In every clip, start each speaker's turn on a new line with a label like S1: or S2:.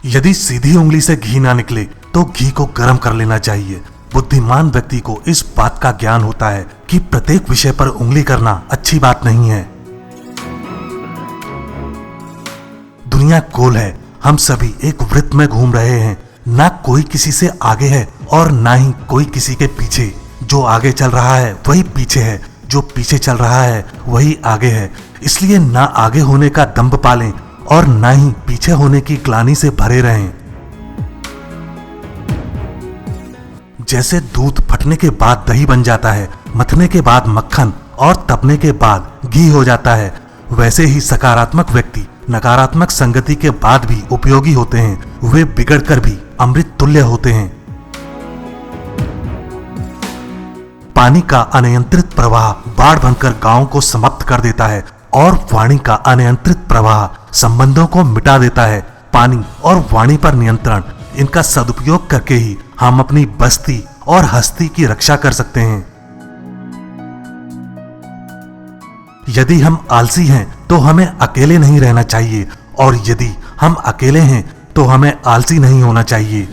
S1: यदि सीधी उंगली से घी ना निकले तो घी को गर्म कर लेना चाहिए। बुद्धिमान व्यक्ति को इस बात का ज्ञान होता है कि प्रत्येक विषय पर उंगली करना अच्छी बात नहीं है। दुनिया गोल है, हम सभी एक वृत्त में घूम रहे हैं। ना कोई किसी से आगे है और ना ही कोई किसी के पीछे। जो आगे चल रहा है वही पीछे है, जो पीछे चल रहा है वही आगे है। इसलिए ना आगे होने का दंभ पालें और ना ही पीछे होने की ग्लानि से भरे रहें। जैसे दूध फटने के बाद दही बन जाता है, मथने के बाद मक्खन और तपने के बाद घी हो जाता है, वैसे ही सकारात्मक व्यक्ति नकारात्मक संगति के बाद भी उपयोगी होते हैं। वे बिगड़कर भी अमृत तुल्य होते हैं। पानी का अनियंत्रित प्रवाह बाढ़ बनकर गांवों को समाप्त कर देता है और वाणी का अनियंत्रित प्रवाह संबंधों को मिटा देता है। पानी और वाणी पर नियंत्रण, इनका सदुपयोग करके ही हम अपनी बस्ती और हस्ती की रक्षा कर सकते हैं। यदि हम आलसी हैं तो हमें अकेले नहीं रहना चाहिए और यदि हम अकेले हैं तो हमें आलसी नहीं होना चाहिए।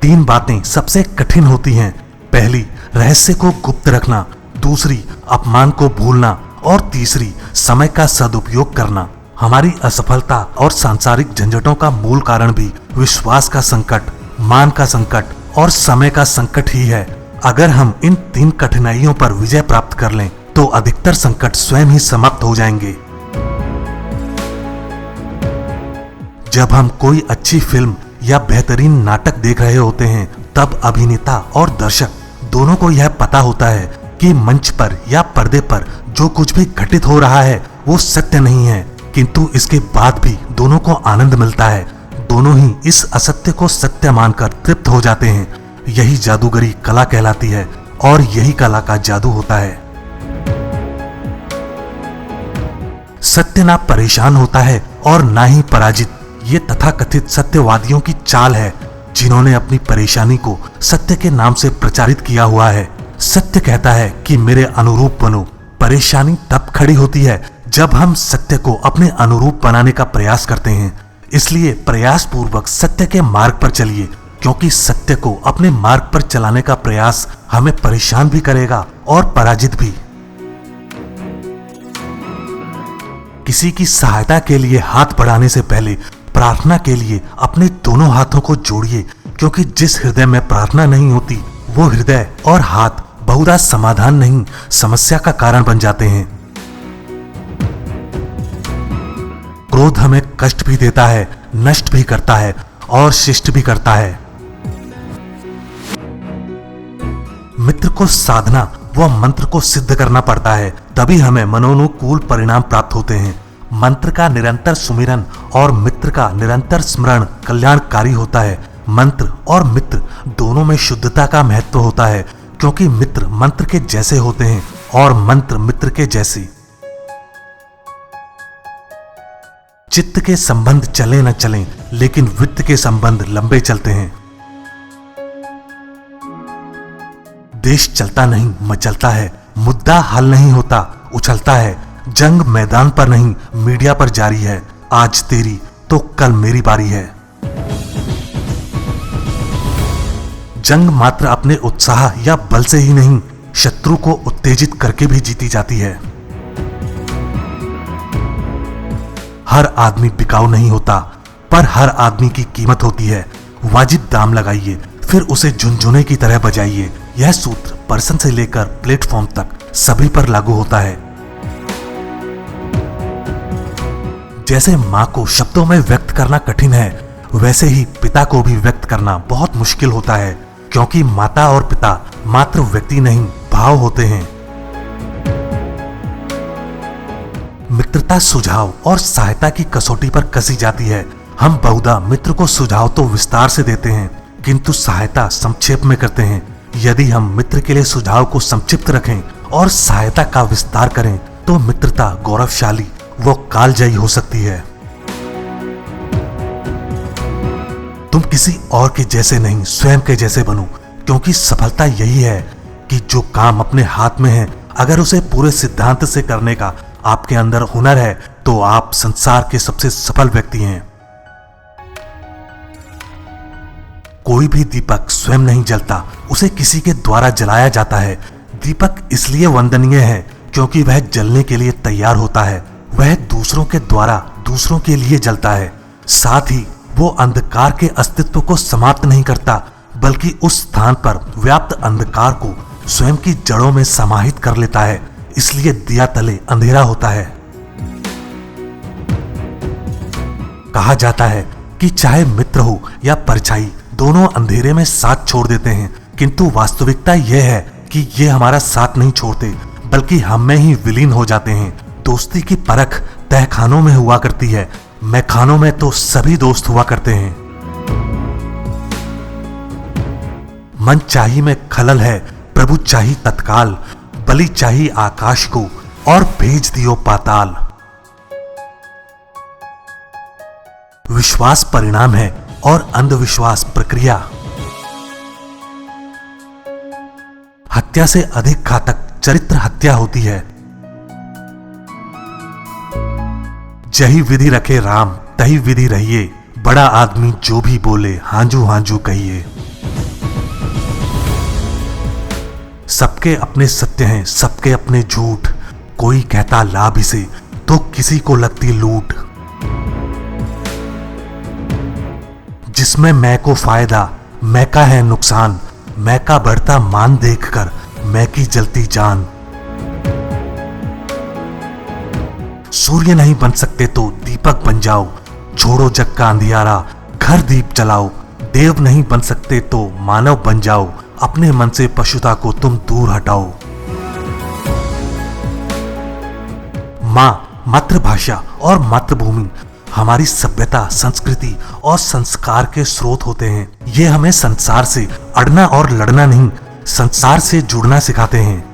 S1: 3 बातें सबसे कठिन होती हैं। पहली, रहस्य को गुप्त रखना। दूसरी, अपमान को भूलना। और तीसरी, समय का सदुपयोग करना। हमारी असफलता और सांसारिक झंझटों का मूल कारण भी विश्वास का संकट, मान का संकट और समय का संकट ही है। अगर हम इन 3 कठिनाइयों पर विजय प्राप्त कर लें तो अधिकतर संकट स्वयं ही समाप्त हो जाएंगे। जब हम कोई अच्छी फिल्म या बेहतरीन नाटक देख रहे होते हैं तब अभिनेता और दर्शक दोनों को यह पता होता है कि मंच पर या पर्दे पर जो कुछ भी घटित हो रहा है वो सत्य नहीं है, किंतु इसके बाद भी दोनों को आनंद मिलता है। दोनों ही इस असत्य को सत्य मानकर तृप्त हो जाते हैं। यही जादूगरी कला कहलाती है और यही कला का जादू होता है। सत्य ना परेशान होता है और ना ही पराजित। ये तथाकथित सत्यवादियों की चाल है जिन्होंने अपनी परेशानी को सत्य के नाम से प्रचारित किया हुआ है। सत्य कहता है कि मेरे अनुरूप बनो। परेशानी तब खड़ी होती है जब हम सत्य को अपने अनुरूप बनाने का प्रयास करते हैं। इसलिए प्रयास पूर्वक सत्य के मार्ग पर चलिए, क्योंकि सत्य को अपने मार्ग पर चलाने का प्रयास हमें परेशान भी करेगा और पराजित भी। किसी की सहायता के लिए हाथ बढ़ाने से पहले प्रार्थना के लिए अपने दोनों हाथों को जोड़िए, क्योंकि जिस हृदय में प्रार्थना नहीं होती वो हृदय और हाथ बहुधा समाधान नहीं, समस्या का कारण बन जाते हैं। क्रोध हमें कष्ट भी देता है, नष्ट भी करता है और शिष्ट भी करता है। मित्र को साधना व मंत्र को सिद्ध करना पड़ता है, तभी हमें मनोनुकूल परिणाम प्राप्त होते हैं। मंत्र का निरंतर सुमिरन और मित्र का निरंतर स्मरण कल्याणकारी होता है। मंत्र और मित्र दोनों में शुद्धता का महत्व होता है, क्योंकि मित्र मंत्र के जैसे होते हैं और मंत्र मित्र के जैसे। चित्त के संबंध चले न चलें, लेकिन वित्त के संबंध लंबे चलते हैं। देश चलता नहीं मचलता है, मुद्दा हल नहीं होता उछलता है। जंग मैदान पर नहीं मीडिया पर जारी है। आज तेरी तो कल मेरी बारी है। जंग मात्र अपने उत्साह या बल से ही नहीं, शत्रु को उत्तेजित करके भी जीती जाती है। हर आदमी बिकाऊ नहीं होता, पर हर आदमी की कीमत होती है। वाजिब दाम लगाइए, फिर उसे झुनझुने की तरह बजाइए। यह सूत्र पर्सन से लेकर प्लेटफॉर्म तक सभी पर लागू होता है। जैसे मां को शब्दों में व्यक्त करना कठिन है, वैसे ही पिता को भी व्यक्त करना बहुत मुश्किल होता है, क्योंकि माता और पिता मात्र व्यक्ति नहीं, भाव होते हैं। मित्रता सुझाव और सहायता की कसौटी पर कसी जाती है। हम बहुधा मित्र को सुझाव तो विस्तार से देते हैं, किंतु सहायता संक्षेप में करते हैं। यदि हम मित्र के लिए सुझाव को संक्षिप्त रखें और सहायता का विस्तार करें तो मित्रता गौरवशाली व कालजयी हो सकती है। तुम किसी और के जैसे नहीं, स्वयं के जैसे बनो, क्योंकि सफलता यही है कि जो काम अपने हाथ में है, अगर उसे पूरे सिद्धांत से करने का आपके अंदर हुनर है तो आप संसार के सबसे सफल व्यक्ति हैं। कोई भी दीपक स्वयं नहीं जलता, उसे किसी के द्वारा जलाया जाता है। दीपक इसलिए वंदनीय है क्योंकि वह जलने के लिए तैयार होता है। वह दूसरों के द्वारा दूसरों के लिए जलता है। साथ ही वो अंधकार के अस्तित्व को समाप्त नहीं करता, बल्कि उस स्थान पर व्याप्त अंधकार को स्वयं की जड़ों में समाहित कर लेता है। इसलिए दिया तले अंधेरा होता है। कहा जाता है कि चाहे मित्र हो या परछाई, दोनों अंधेरे में साथ छोड़ देते हैं, किंतु वास्तविकता यह है कि ये हमारा साथ नहीं छोड़ते, बल्कि हम में ही विलीन हो जाते हैं। दोस्ती की परख तहखानों में हुआ करती है, मैखानों में तो सभी दोस्त हुआ करते हैं। मन चाही में खलल है, प्रभु चाही तत्काल, बलि चाही आकाश को और भेज दियो पाताल। विश्वास परिणाम है और अंधविश्वास प्रक्रिया। हत्या से अधिक घातक चरित्र हत्या होती है। जही विधि रखे राम तही विधि रहिए, बड़ा आदमी जो भी बोले हांजू हांजू कहिए। सबके अपने सत्य हैं, सबके अपने झूठ, कोई कहता लाभ इसे तो किसी को लगती लूट। जिसमें मैं को फायदा मैं का है नुकसान, मैं का बढ़ता मान देखकर मैं की जलती जान। सूर्य नहीं बन सकते तो दीपक बन जाओ, छोड़ो जग का अंधियारा घर दीप जलाओ। देव नहीं बन सकते तो मानव बन जाओ, अपने मन से पशुता को तुम दूर हटाओ। माँ, मातृभाषा और मातृभूमि हमारी सभ्यता, संस्कृति और संस्कार के स्रोत होते हैं। ये हमें संसार से अड़ना और लड़ना नहीं, संसार से जुड़ना सिखाते हैं।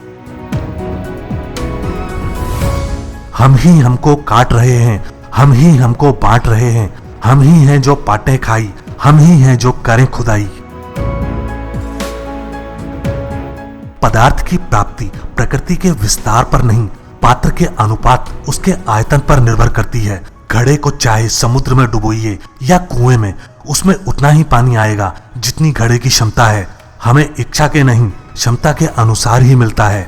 S1: हम ही हमको काट रहे हैं, हम ही हमको बांट रहे हैं, हम ही हैं जो पाटे खाई, हम ही हैं जो करें खुदाई। पदार्थ की प्राप्ति प्रकृति के विस्तार पर नहीं, पात्र के अनुपात उसके आयतन पर निर्भर करती है। घड़े को चाहे समुद्र में डुबोइए या कुएं में, उसमें उतना ही पानी आएगा जितनी घड़े की क्षमता है। हमें इच्छा के नहीं, क्षमता के अनुसार ही मिलता है।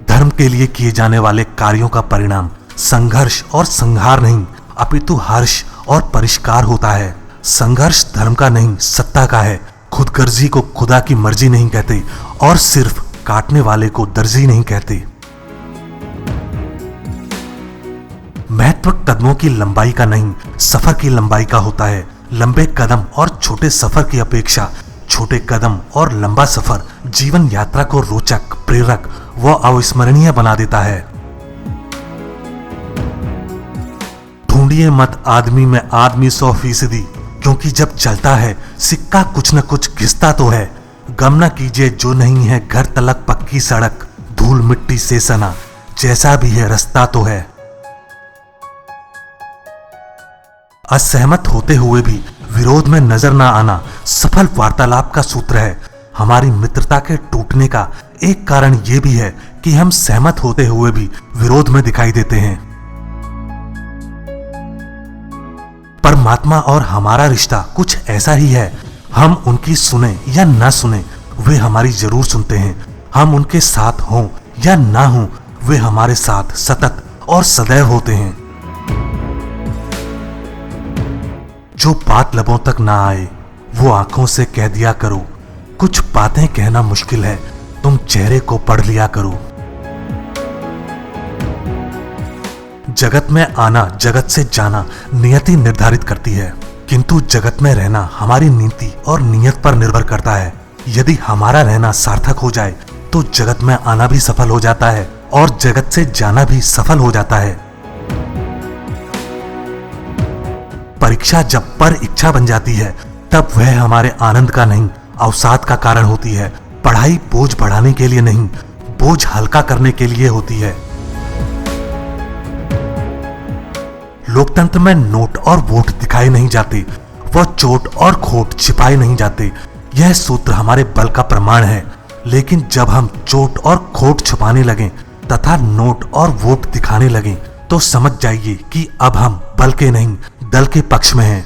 S1: धर्म के लिए किए जाने वाले कार्यों का परिणाम संघर्ष और संहार नहीं, अपितु हर्ष और परिष्कार होता है। संघर्ष धर्म का नहीं, सत्ता का है। खुदगर्जी को खुदा की मर्जी नहीं कहते और सिर्फ काटने वाले को दर्जी नहीं कहते। महत्व कदमों की लंबाई का नहीं, सफर की लंबाई का होता है। लंबे कदम और छोटे सफर की अपेक्षा छोटे कदम और लंबा सफर जीवन यात्रा को रोचक, प्रेरक व अविस्मरणीय बना देता है। ढूंढिए मत आदमी में आदमी 100%, क्योंकि जब चलता है सिक्का कुछ न कुछ घिसता तो है। गम न कीजिए जो नहीं है घर तलक पक्की सड़क, धूल मिट्टी से सना जैसा भी है रास्ता तो है। असहमत होते हुए भी विरोध में नजर ना आना सफल वार्तालाप का सूत्र है। हमारी मित्रता के टूटने का एक कारण यह भी है कि हम सहमत होते हुए भी विरोध में दिखाई देते हैं। परमात्मा और हमारा रिश्ता कुछ ऐसा ही है। हम उनकी सुने या ना सुने, वे हमारी जरूर सुनते हैं। हम उनके साथ हों या ना हों, वे हमारे साथ सतत और सदैव होते हैं। जो बात लबों तक ना आए वो आंखों से कह दिया करो। कुछ बातें कहना मुश्किल है, तुम चेहरे को पढ़ लिया करो। जगत में आना, जगत से जाना नियति निर्धारित करती है, किंतु जगत में रहना हमारी नीति और नियत पर निर्भर करता है। यदि हमारा रहना सार्थक हो जाए तो जगत में आना भी सफल हो जाता है और जगत से जाना भी सफल हो जाता है। परीक्षा जब पर इच्छा बन जाती है तब वह हमारे आनंद का नहीं, अवसाद का कारण होती है। पढ़ाई बोझ बढ़ाने के लिए नहीं, बोझ हल्का करने के लिए होती है। लोकतंत्र में नोट और वोट दिखाए नहीं जाते, वह चोट और खोट छिपाए नहीं जाते। यह सूत्र हमारे बल का प्रमाण है। लेकिन जब हम चोट और खोट छुपाने लगें तथा नोट और वोट दिखाने लगे तो समझ जाइए कि अब हम बल के नहीं दल के पक्ष में हैं।